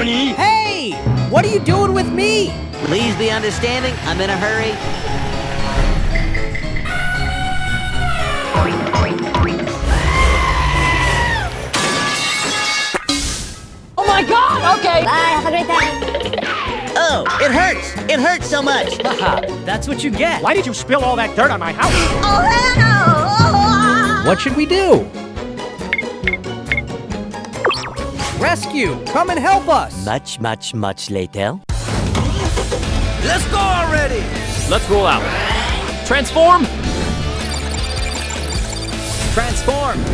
Hey! What are you doing with me? Please be understanding, I'm in a hurry. Oh my God! Okay! Bye, have a great time. Oh, it hurts! It hurts so much! Haha, that's what you get. Why did you spill all that dirt on my house? What should we do? Rescue! Come and help us! Much later. Let's go already! Let's roll out. Transform! Transform!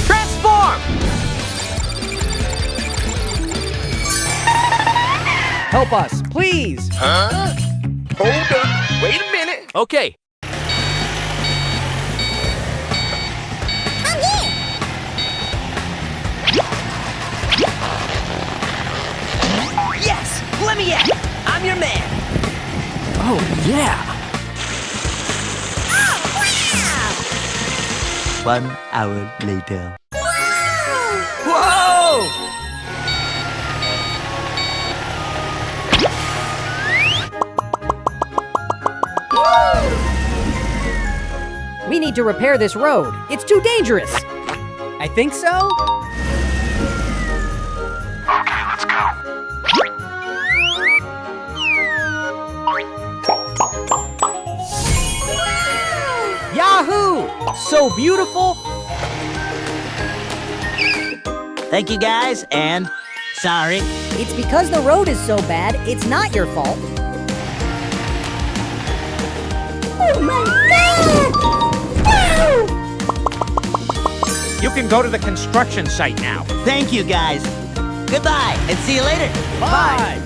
Transform! Help us, please! Huh? Hold up. Wait a minute. Okay. Yes! Let me at it! I'm your man! Oh, yeah. 1 hour later. Whoa! We need to repair this road. It's too dangerous. I think so. Okay, let's go. Yahoo! So beautiful. Thank you guys, and sorry. It's because the road is so bad, it's not your fault. Oh my God! Wow! You can go to the construction site now. Thank you guys. Goodbye, and see you later. Bye.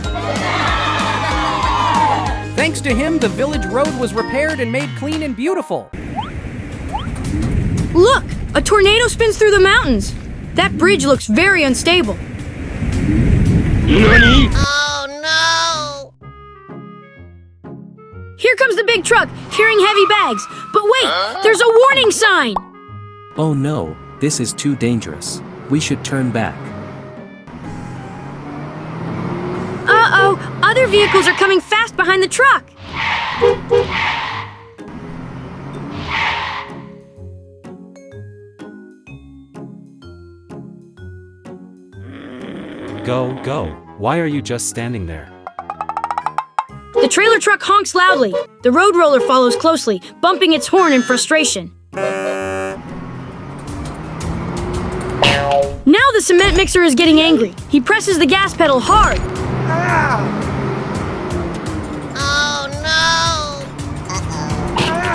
Thanks to him, the village road was repaired and made clean and beautiful. Look! A tornado spins through the mountains! That bridge looks very unstable. Oh no! Here comes the big truck, carrying heavy bags. But wait! There's a warning sign! Oh no, this is too dangerous. We should turn back. Uh-oh! Other vehicles are coming fast behind the truck! Go, go. Why are you just standing there? The trailer truck honks loudly. The road roller follows closely, bumping its horn in frustration. Now the cement mixer is getting angry. He presses the gas pedal hard. Oh no!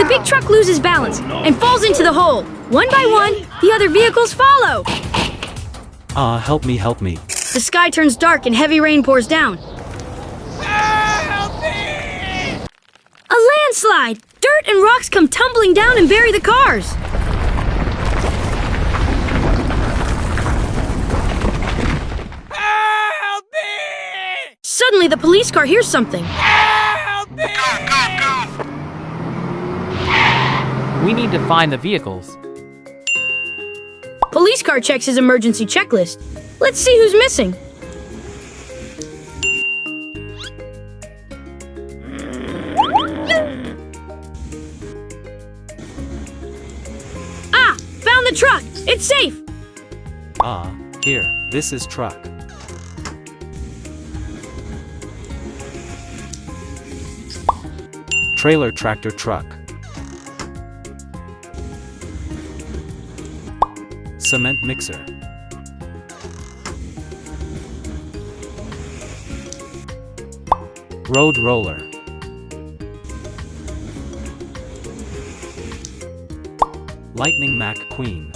The big truck loses balance and falls into the hole. One by one, the other vehicles follow. Help me, help me. The sky turns dark and heavy rain pours down. Help me! A landslide! Dirt and rocks come tumbling down and bury the cars. Help me! Suddenly, the police car hears something. Help me! We need to find the vehicles. Police car checks his emergency checklist. Let's see who's missing. Ah! Found the truck! It's safe! Here, this is truck. Trailer tractor truck. Cement mixer. Road roller. Lightning McQueen.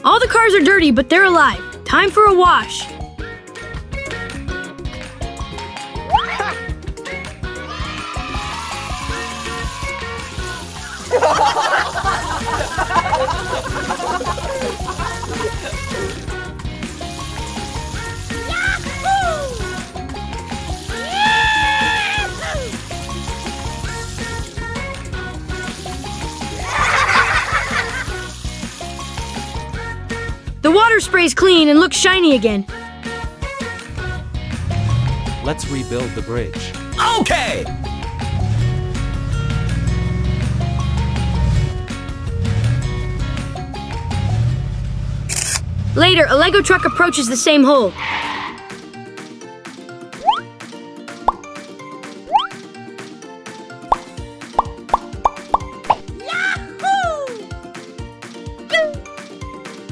All the cars are dirty, but they're alive. Time for a wash. The water spray's clean and looks shiny again. Let's rebuild the bridge. Okay. Later, a Lego truck approaches the same hole.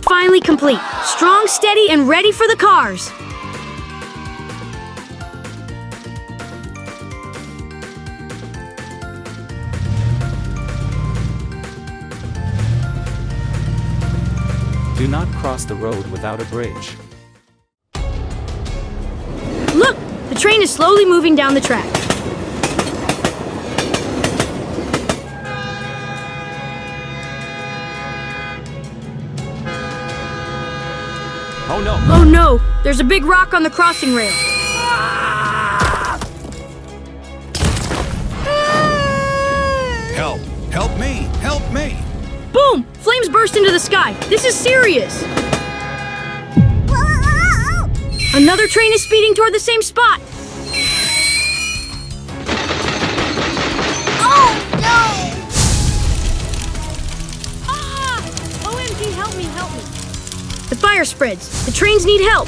Finally complete. Strong, steady, and ready for the cars. Do not cross the road without a bridge. Look! The train is slowly moving down the track. Oh no! Oh no! There's a big rock on the crossing rail. Help. Help me. Help me. Boom! Flames burst into the sky. This is serious. Another train is speeding toward the same spot. Oh, no! Ah! OMG, help me, help me. The fire spreads. The trains need help.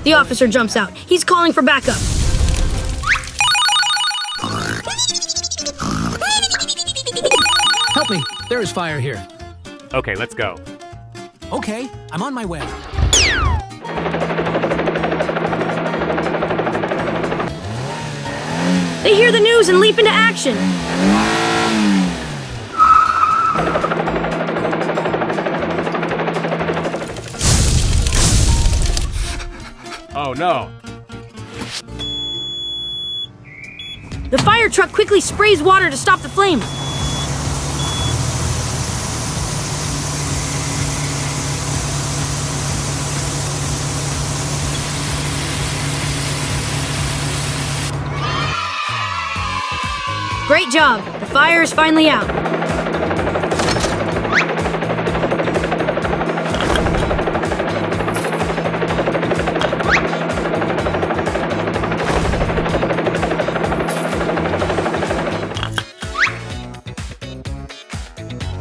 The officer jumps out. He's calling for backup. Help me! There is fire here. Okay, let's go. Okay, I'm on my way. They hear the news and leap into action. Oh no. The fire truck quickly sprays water to stop the flames. Great job! The fire is finally out.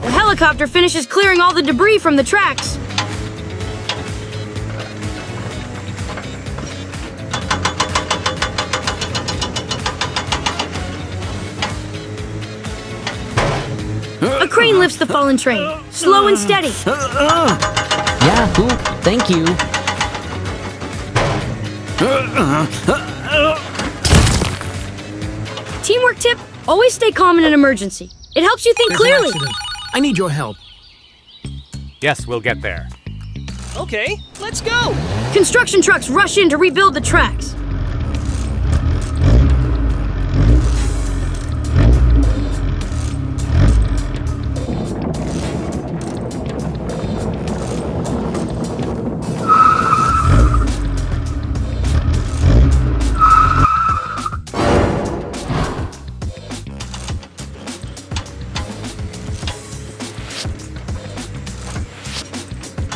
The helicopter finishes clearing all the debris from the tracks. A crane lifts the fallen train, slow and steady. Yahoo! Thank you. Teamwork tip, always stay calm in an emergency. It helps you think There's an clearly. accident. I need your help. Yes, we'll get there. Okay, let's go! Construction trucks rush in to rebuild the tracks.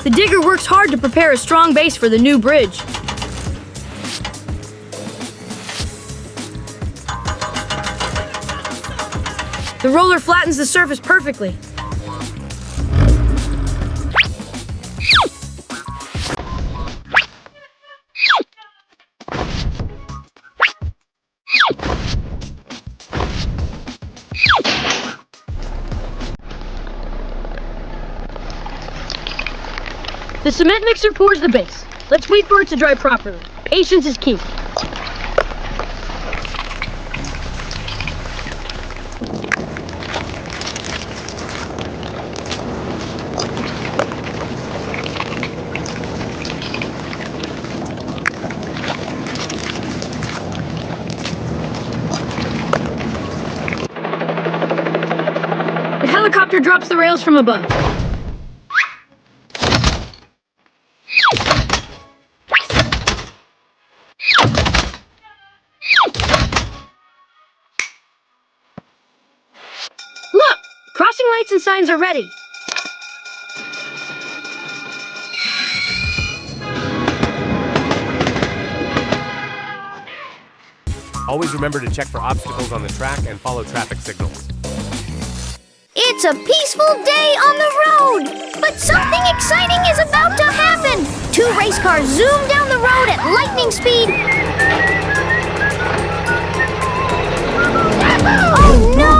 The digger works hard to prepare a strong base for the new bridge. The roller flattens the surface perfectly. The cement mixer pours the base. Let's wait for it to dry properly. Patience is key. The helicopter drops the rails from above. Crossing lights and signs are ready. Always remember to check for obstacles on the track and follow traffic signals. It's a peaceful day on the road, but something exciting is about to happen. 2 race cars zoom down the road at lightning speed. Oh no!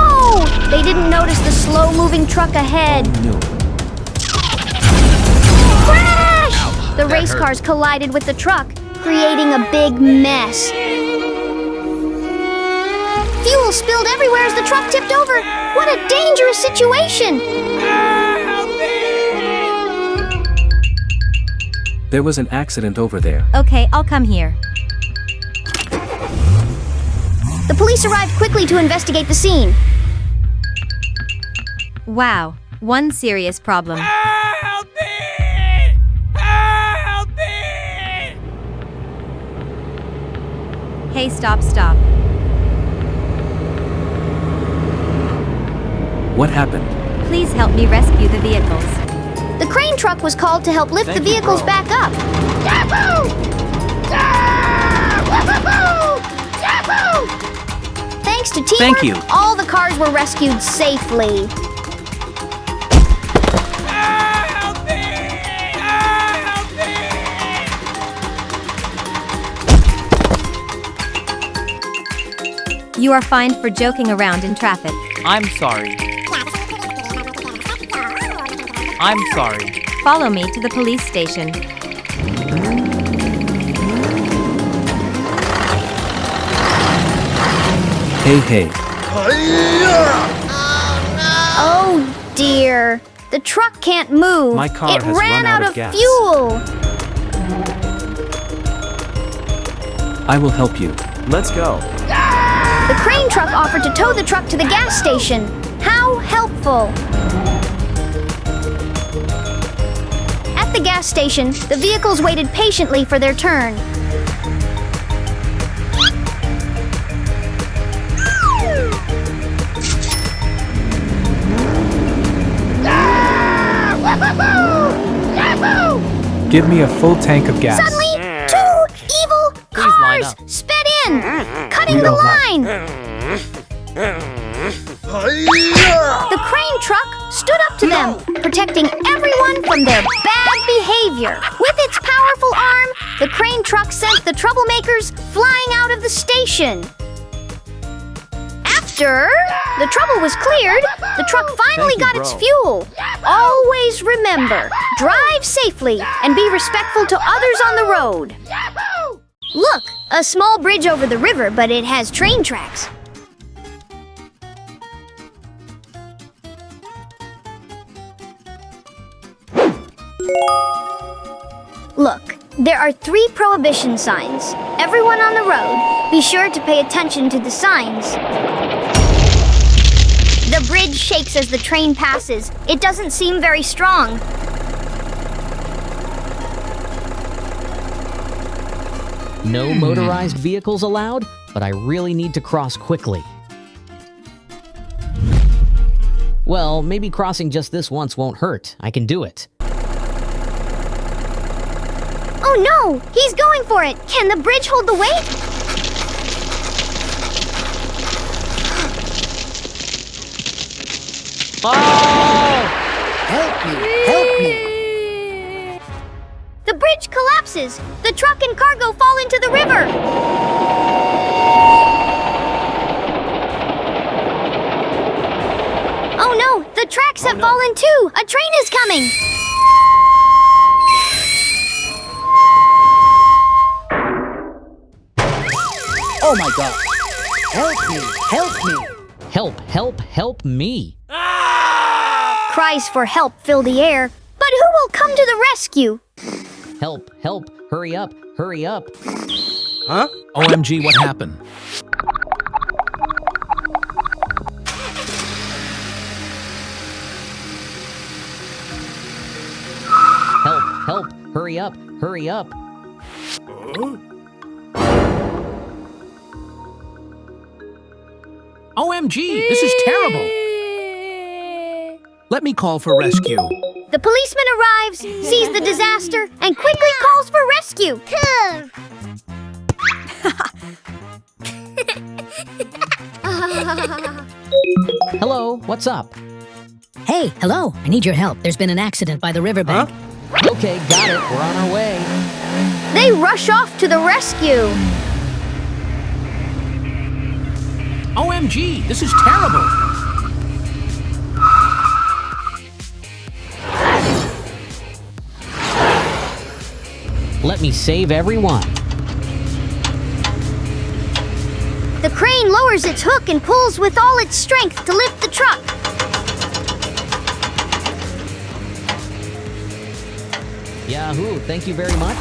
They didn't notice the slow-moving truck ahead. Oh no. Crash! The race cars collided with the truck, creating a big mess. Fuel spilled everywhere as the truck tipped over. What a dangerous situation! There was an accident over there. Okay, I'll come here. The police arrived quickly to investigate the scene. Wow, one serious problem. Help me! Help me! Hey, stop. What happened? Please help me rescue the vehicles. The crane truck was called to help lift the vehicles back up. Yahoo! Thanks to teamwork, Thank you. all the cars were rescued safely. Help me! Help me! You are fined for joking around in traffic. I'm sorry. I'm sorry. Follow me to the police station. Hey. Oh dear. The truck can't move. My car it has ran run out out of gas. fuel. I will help you. Let's go. The crane truck offered to tow the truck to the gas station. How helpful. At the gas station, the vehicles waited patiently for their turn. Give me a full tank of gas. Suddenly, 2 evil Please line cars up. sped in, cutting the don't line. The crane truck stood up to them, protecting everyone from their bad behavior. With its powerful arm, the crane truck sent the troublemakers flying out of the station. After the trouble was cleared, the truck finally got its fuel. Always remember, drive safely and be respectful to others on the road. Look, a small bridge over the river, but it has train tracks. Look, there are 3 prohibition signs. Everyone on the road, be sure to pay attention to the signs. The bridge shakes as the train passes. It doesn't seem very strong. No motorized vehicles allowed, but I really need to cross quickly. Well, maybe crossing just this once won't hurt. I can do it. Oh no! He's going for it! Can the bridge hold the weight? Help me! The bridge collapses! The truck and cargo fall into the river! Oh no! The tracks have fallen too! A train is coming! Oh my god! Help me! Help me! Help me. Cries for help fill the air, but who will come to the rescue? Help, hurry up. Huh? OMG, what happened? Help, hurry up. OMG, this is terrible. Let me call for rescue. The policeman arrives, sees the disaster, and quickly calls for rescue. Hello, what's up? Hey, hello. I need your help. There's been an accident by the riverbank. Okay, got it. We're on our way. They rush off to the rescue. OMG, this is terrible. Let me save everyone. The crane lowers its hook and pulls with all its strength to lift the truck. Yahoo, thank you very much.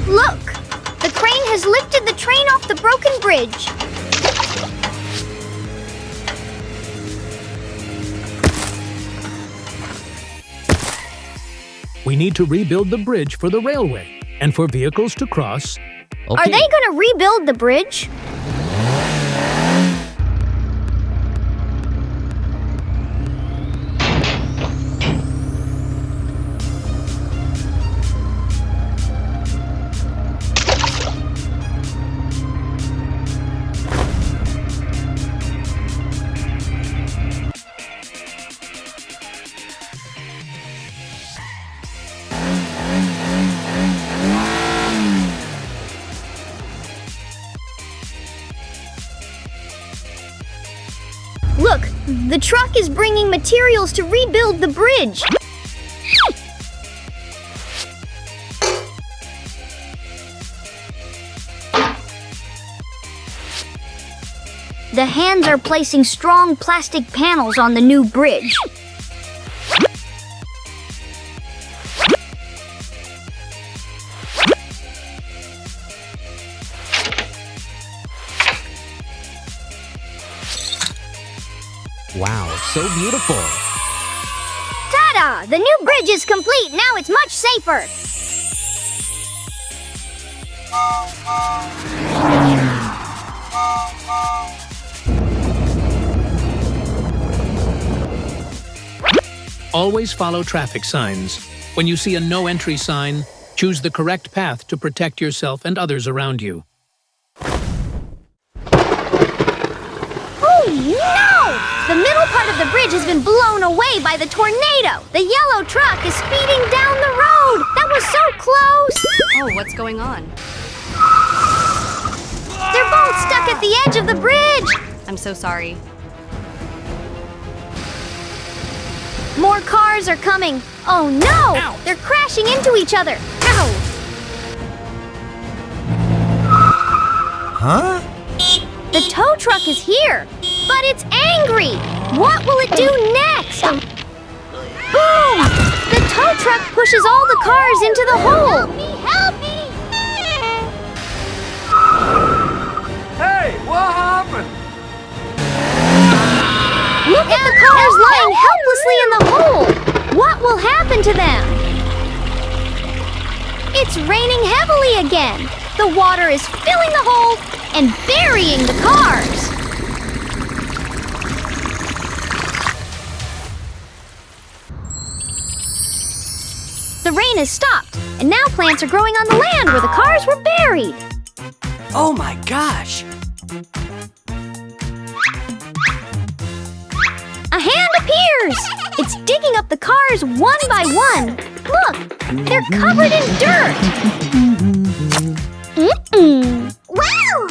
Look! The crane has lifted the train off the broken bridge. We need to rebuild the bridge for the railway and for vehicles to cross. Okay. Are they going to rebuild the bridge? Look, the truck is bringing materials to rebuild the bridge. The hands are placing strong plastic panels on the new bridge. Wow, so beautiful. Ta-da! The new bridge is complete. Now it's much safer. Always follow traffic signs. When you see a no entry sign, choose the correct path to protect yourself and others around you. Oh no! The middle part of the bridge has been blown away by the tornado. The yellow truck is speeding down the road. That was so close. Oh, what's going on? They're both stuck at the edge of the bridge. I'm so sorry. More cars are coming. Oh no! Ow. They're crashing into each other. Ow! Huh? The tow truck is here, but it's angry. What will it do next? Boom! The tow truck pushes all the cars into the hole. Help me! Help me! Hey, what happened? Look at the cars lying helplessly in the hole. What will happen to them? It's raining heavily again. The water is filling the hole and burying the cars. The rain has stopped, and now plants are growing on the land where the cars were buried. Oh my gosh! A hand appears! It's digging up the cars one by one. Look, they're covered in dirt. Wow!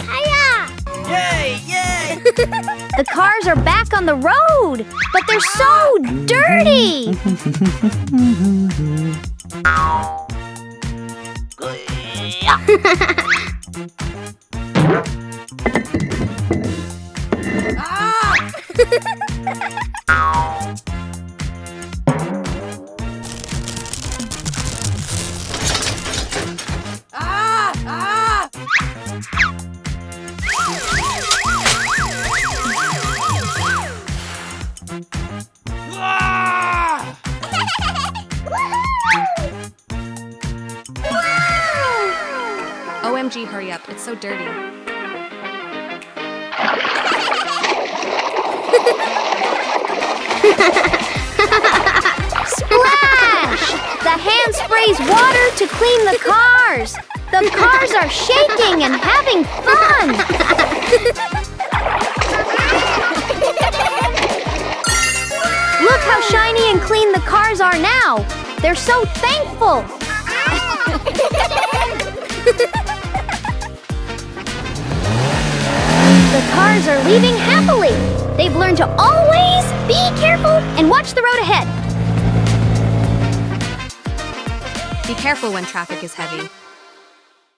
Hiya! Yay! Yay! The cars are back on the road, but they're so dirty. hurry up. It's so dirty. Splash! The hand sprays water to clean the cars. The cars are shaking and having fun. Look how shiny and clean the cars are now. They're so thankful. The cars are leaving happily. They've learned to always be careful and watch the road ahead. Be careful when traffic is heavy.